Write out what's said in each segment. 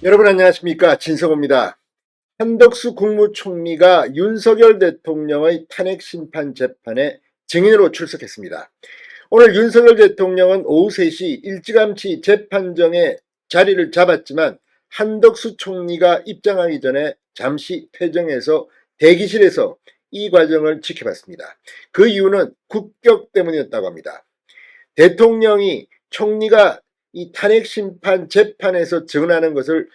여러분 안녕하십니까, 진성호입니다. 한덕수 국무총리가 윤석열 대통령의 탄핵 심판 재판에 증인으로 출석했습니다. 오늘 윤석열 대통령은 오후 3시 일찌감치 재판정에 자리를 잡았지만 한덕수 총리가 입장하기 전에 잠시 퇴정해서 대기실에서 이 과정을 지켜봤습니다. 그 이유는 국격 때문이었다고 합니다. 대통령이 총리가 이 탄핵 심판 재판에서 증언하는 것을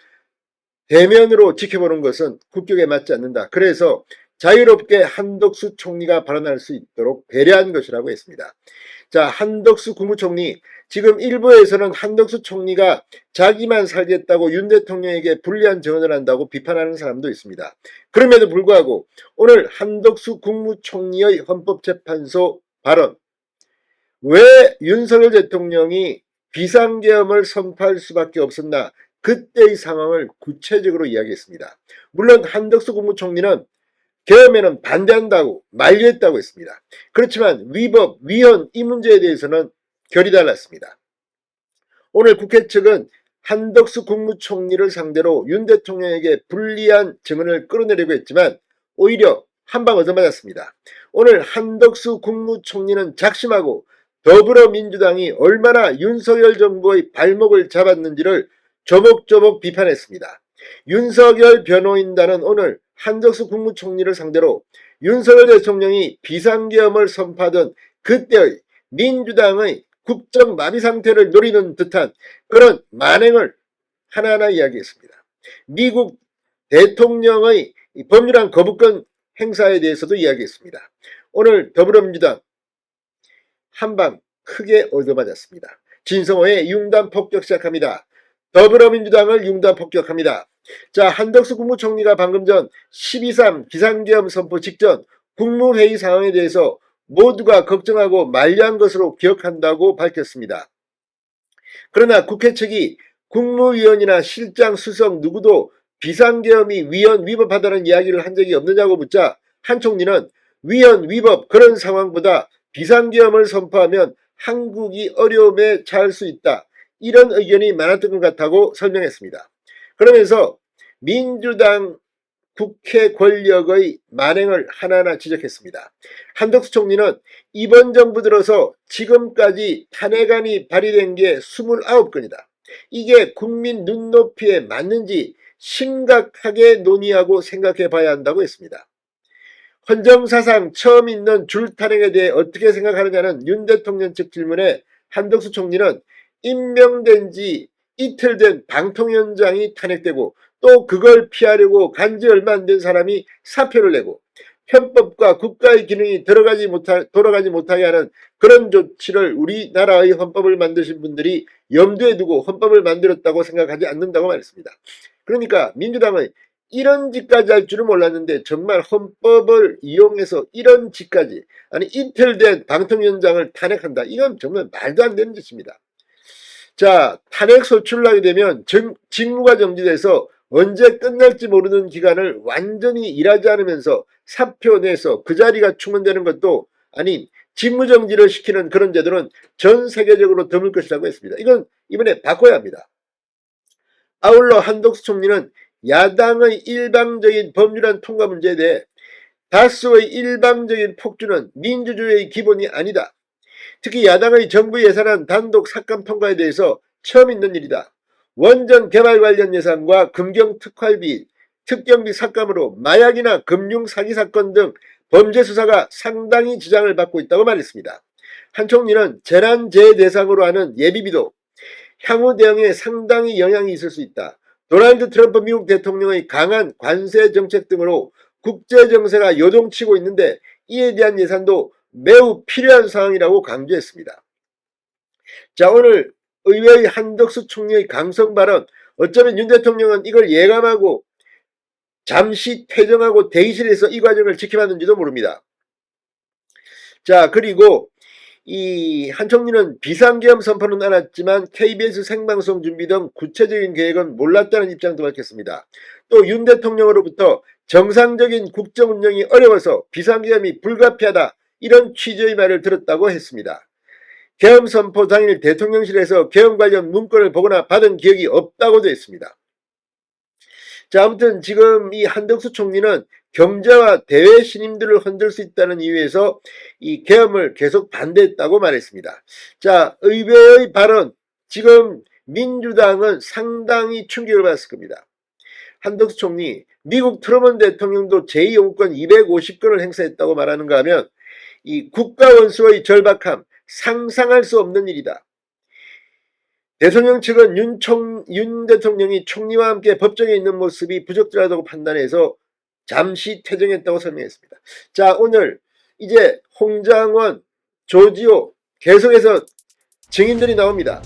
대면으로 지켜보는 것은 국격에 맞지 않는다. 그래서 자유롭게 한덕수 총리가 발언할 수 있도록 배려한 것이라고 했습니다. 자, 한덕수 국무총리, 지금 일부에서는 한덕수 총리가 자기만 살겠다고 윤 대통령에게 불리한 증언을 한다고 비판하는 사람도 있습니다. 그럼에도 불구하고 오늘 한덕수 국무총리의 헌법재판소 발언, 왜 윤석열 대통령이 비상계엄을 선포할 수밖에 없었나, 그때의 상황을 구체적으로 이야기했습니다. 물론 한덕수 국무총리는 계엄에는 반대한다고 만류했다고 했습니다. 그렇지만 위법, 위헌 이 문제에 대해서는 결이 달랐습니다. 오늘 국회 측은 한덕수 국무총리를 상대로 윤 대통령에게 불리한 증언을 끌어내려고 했지만 오히려 한방 얻어맞았습니다. 오늘 한덕수 국무총리는 작심하고 더불어민주당이 얼마나 윤석열 정부의 발목을 잡았는지를 조목조목 비판했습니다. 윤석열 변호인단은 오늘 한덕수 국무총리를 상대로 윤석열 대통령이 비상계엄을 선포하던 그때의 민주당의 국정 마비 상태를 노리는 듯한 그런 만행을 하나하나 이야기했습니다. 미국 대통령의 법률안 거부권 행사에 대해서도 이야기했습니다. 오늘 더불어민주당 한방 크게 얻어맞았습니다. 진성호의 융단 폭격 시작합니다. 더불어민주당을 융단 폭격합니다. 자, 한덕수 국무총리가 방금 전 12.3 비상계엄 선포 직전 국무회의 상황에 대해서 모두가 걱정하고 만류한 것으로 기억한다고 밝혔습니다. 그러나 국회 측이 국무위원이나 실장, 수석 누구도 비상계엄이 위헌, 위법하다는 이야기를 한 적이 없느냐고 묻자 한 총리는 위헌, 위법 그런 상황보다 비상계엄을 선포하면 한국이 어려움에 처할 수 있다. 이런 의견이 많았던 것 같다고 설명했습니다. 그러면서 민주당 국회 권력의 만행을 하나하나 지적했습니다. 한덕수 총리는 이번 정부 들어서 지금까지 탄핵안이 발의된 게 29건이다. 이게 국민 눈높이에 맞는지 심각하게 논의하고 생각해 봐야 한다고 했습니다. 헌정사상 처음 있는 줄탄핵에 대해 어떻게 생각하느냐는 윤 대통령 측 질문에 한덕수 총리는 임명된 지 이틀 된 방통위원장이 탄핵되고 또 그걸 피하려고 간지 얼마 안 된 사람이 사표를 내고 편법과 국가의 기능이 돌아가지 못하게 하는 그런 조치를 우리나라의 헌법을 만드신 분들이 염두에 두고 헌법을 만들었다고 생각하지 않는다고 말했습니다. 그러니까 민주당은 이런 짓까지 할 줄은 몰랐는데 정말 헌법을 이용해서 이런 짓까지, 아니 이틀 된 방통위원장을 탄핵한다. 이건 정말 말도 안 되는 짓입니다. 자, 탄핵 소출을 하게 되면 직무가 정지돼서 언제 끝날지 모르는 기간을 완전히 일하지 않으면서 사표 내서 그 자리가 충원되는 것도 아닌 직무정지를 시키는 그런 제도는 전 세계적으로 드물 것이라고 했습니다. 이건 이번에 바꿔야 합니다. 아울러 한덕수 총리는 야당의 일방적인 법률안 통과 문제에 대해 다수의 일방적인 폭주는 민주주의의 기본이 아니다. 특히 야당의 정부 예산안 단독 삭감 통과에 대해서 처음 있는 일이다. 원전 개발 관련 예산과 금경 특활비, 특경비 삭감으로 마약이나 금융 사기 사건 등 범죄 수사가 상당히 지장을 받고 있다고 말했습니다. 한 총리는 재난재해 대상으로 하는 예비비도 향후 대응에 상당히 영향이 있을 수 있다. 도널드 트럼프 미국 대통령의 강한 관세 정책 등으로 국제 정세가 요동치고 있는데 이에 대한 예산도 매우 필요한 상황이라고 강조했습니다. 자, 오늘 의회의 한덕수 총리의 강성 발언, 어쩌면 윤 대통령은 이걸 예감하고 잠시 퇴정하고 대기실에서 이 과정을 지켜봤는지도 모릅니다. 자, 그리고 이 한 총리는 비상계엄 선포는 알았지만 KBS 생방송 준비 등 구체적인 계획은 몰랐다는 입장도 밝혔습니다. 또 윤 대통령으로부터 정상적인 국정 운영이 어려워서 비상계엄이 불가피하다, 이런 취지의 말을 들었다고 했습니다. 계엄 선포 당일 대통령실에서 계엄 관련 문건을 보거나 받은 기억이 없다고도 했습니다. 자, 아무튼 지금 이 한덕수 총리는 경제와 대외 신임들을 흔들 수 있다는 이유에서 이 계엄을 계속 반대했다고 말했습니다. 자, 의회의 발언, 지금 민주당은 상당히 충격을 받았을 겁니다. 한덕수 총리, 미국 트럼프 대통령도 제2영구권 250건을 행사했다고 말하는가 하면 이 국가원수의 절박함, 상상할 수 없는 일이다. 대통령 측은 윤 대통령이 총리와 함께 법정에 있는 모습이 부적절하다고 판단해서 잠시 퇴정했다고 설명했습니다. 자, 오늘 이제 홍장원, 조지호 계속해서 증인들이 나옵니다.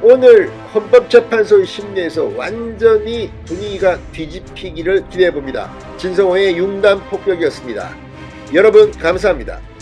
오늘 헌법재판소의 심리에서 완전히 분위기가 뒤집히기를 기대해봅니다. 진성호의 융단 폭격이었습니다. 여러분 감사합니다.